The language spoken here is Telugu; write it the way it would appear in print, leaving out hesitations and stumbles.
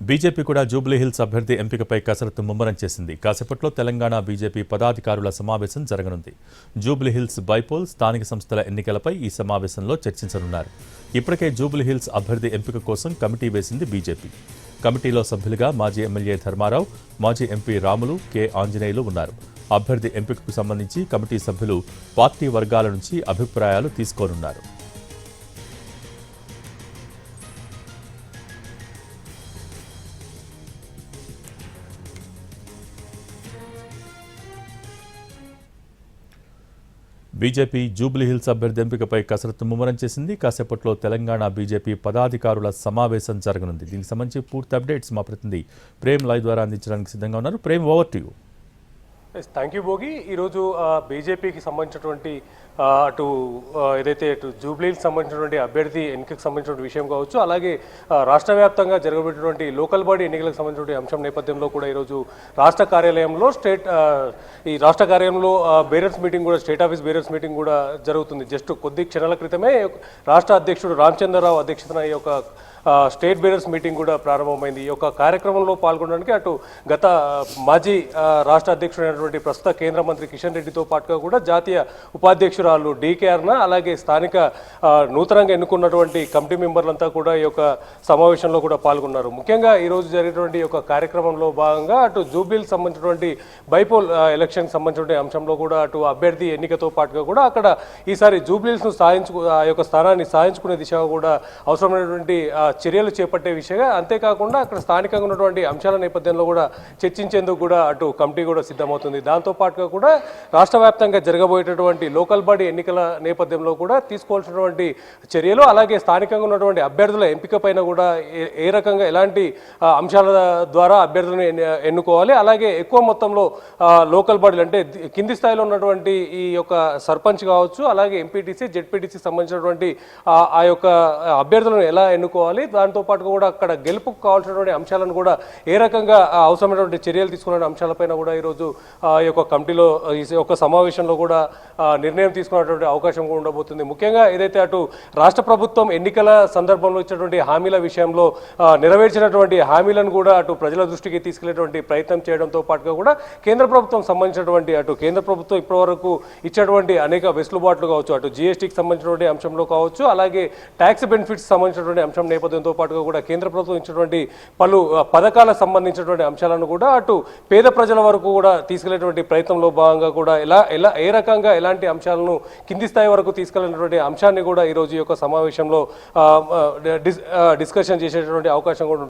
బీజేపీ కూడా జూబ్లీహిల్స్ అభ్యర్థి ఎంపికపై కసరత్తు ముమ్మరం చేసింది. కాసేపట్లో తెలంగాణ బీజేపీ పదాధికారుల సమావేశం జరగనుంది. జూబ్లీహిల్స్ బైపోల్ స్థానిక సంస్థల ఎన్నికలపై ఈ సమావేశంలో చర్చించనున్నారు. ఇప్పటికే జూబ్లీహిల్స్ అభ్యర్థి ఎంపిక కోసం కమిటీ వేసింది బీజేపీ. కమిటీలో సభ్యులుగా మాజీ ఎమ్మెల్యే ధర్మారావు, మాజీ ఎంపీ రాములు, కె ఆంజనేయులు ఉన్నారు. అభ్యర్థి ఎంపికకు సంబంధించి కమిటీ సభ్యులు పార్టీ వర్గాల నుంచి అభిప్రాయాలు తీసుకోనున్నారు. బీజేపీ జూబ్లీహిల్స్ అభ్యర్థి ఎంపికపై కసరత్తు ముమ్మరం చేసింది. కాసేపట్లో తెలంగాణ బీజేపీ పదాధికారుల సమావేశం జరగనుంది. దీనికి సంబంధించి పూర్తి అప్డేట్స్ మా ప్రతినిధి ప్రేమ్ లైవ్ ద్వారా అందించడానికి సిద్ధంగా ఉన్నారు. Prem, over to you. Thank you Bhogi. ఈరోజు బీజేపీకి సంబంధించినటువంటి అటు ఏదైతే అటు జూబ్లీకి సంబంధించినటువంటి అభ్యర్థి ఎన్నికలకు సంబంధించిన విషయం కావచ్చు, అలాగే రాష్ట్ర వ్యాప్తంగా జరగబోయేటువంటి లోకల్ బాడీ ఎన్నికలకు సంబంధించిన అంశం నేపథ్యంలో కూడా ఈరోజు రాష్ట్ర కార్యాలయంలో ఈ రాష్ట్ర కార్యాలయంలో బేరర్స్ మీటింగ్ కూడా, స్టేట్ ఆఫీస్ బేరర్స్ మీటింగ్ కూడా జరుగుతుంది. జస్ట్ కొద్ది క్షణాల క్రితమే రాష్ట్ర అధ్యక్షుడు రామచంద్రరావు అధ్యక్షతన ఈ యొక్క స్టేట్ బేరర్స్ మీటింగ్ కూడా ప్రారంభమైంది. ఈ యొక్క కార్యక్రమంలో పాల్గొనడానికి అటు గత మాజీ రాష్ట్ర అధ్యక్షుడైనటువంటి ప్రస్తుత కేంద్ర మంత్రి కిషన్ రెడ్డితో పాటుగా కూడా జాతీయ ఉపాధ్యక్షురాలు డీకే అరుణ, అలాగే స్థానిక నూతనంగా ఎన్నుకున్నటువంటి కమిటీ మెంబర్లంతా కూడా ఈ యొక్క సమావేశంలో కూడా పాల్గొన్నారు. ముఖ్యంగా ఈరోజు జరిగినటువంటి ఈ యొక్క కార్యక్రమంలో భాగంగా అటు జూబ్లీకి సంబంధించినటువంటి బైపోల్ ఎలక్షన్కి సంబంధించిన అంశంలో కూడా అటు అభ్యర్థి ఎన్నికతో పాటుగా కూడా అక్కడ ఈసారి జూబ్లీస్ను ఆ యొక్క స్థానాన్ని సాధించుకునే దిశగా కూడా అవసరమైనటువంటి చర్యలు చేపట్టే విషయంగా, అంతేకాకుండా అక్కడ స్థానికంగా ఉన్నటువంటి అంశాల నేపథ్యంలో కూడా చర్చించేందుకు కూడా అటు కమిటీ కూడా సిద్ధమవుతుంది. దాంతోపాటుగా కూడా రాష్ట్ర వ్యాప్తంగా జరగబోయేటటువంటి లోకల్ బాడీ ఎన్నికల నేపథ్యంలో కూడా తీసుకోవాల్సినటువంటి చర్యలు, అలాగే స్థానికంగా ఉన్నటువంటి అభ్యర్థుల ఎంపిక పైన కూడా ఏ రకంగా ఎలాంటి అంశాల ద్వారా అభ్యర్థులను ఎన్నుకోవాలి, అలాగే ఎక్కువ మొత్తంలో లోకల్ బాడీలు అంటే కింది స్థాయిలో ఉన్నటువంటి ఈ యొక్క సర్పంచ్ కావచ్చు, అలాగే ఎంపీటీసీ, జెడ్పీటీసీకి సంబంధించినటువంటి ఆ యొక్క అభ్యర్థులను ఎలా ఎన్నుకోవాలి, దాంతో పాటు కూడా అక్కడ గెలుపుకు కావాల్సినటువంటి అంశాలను కూడా ఏ రకంగా అవసరమైనటువంటి చర్యలు తీసుకునే అంశాలపైన కూడా ఈరోజు ఈ యొక్క కమిటీలో ఈ యొక్క సమావేశంలో కూడా నిర్ణయం తీసుకునేటువంటి అవకాశం కూడా ఉండబోతుంది. ముఖ్యంగా ఏదైతే అటు రాష్ట్ర ప్రభుత్వం ఎన్నికల సందర్భంలో ఇచ్చినటువంటి హామీల విషయంలో నెరవేర్చినటువంటి హామీలను కూడా అటు ప్రజల దృష్టికి తీసుకెళ్లేటువంటి ప్రయత్నం చేయడంతో పాటుగా కూడా కేంద్ర ప్రభుత్వం సంబంధించినటువంటి అటు కేంద్ర ప్రభుత్వం ఇప్పటివరకు ఇచ్చేటువంటి అనేక వెసులుబాట్లు కావచ్చు, అటు జీఎస్టీకి సంబంధించినటువంటి అంశంలో కావచ్చు, అలాగే ట్యాక్స్ బెనిఫిట్స్ సంబంధించినటువంటి అంశం నేపథ్యంతో పాటుగా కూడా కేంద్ర ప్రభుత్వం ఇచ్చినటువంటి పలు పథకాలకు సంబంధించినటువంటి అంశాలను కూడా అటు పేద ప్రజల వరకు కూడా తీసుకెళ్లేటువంటి ప్రయత్నంలో భాగంగా కూడా ఏ రకంగా ఎలాంటి అంశాలను కింది స్థాయి వరకు తీసుకెళ్లినటువంటి అంశాన్ని కూడా ఈరోజు ఈ యొక్క సమావేశంలో డిస్కషన్ చేసేటువంటి అవకాశం కూడా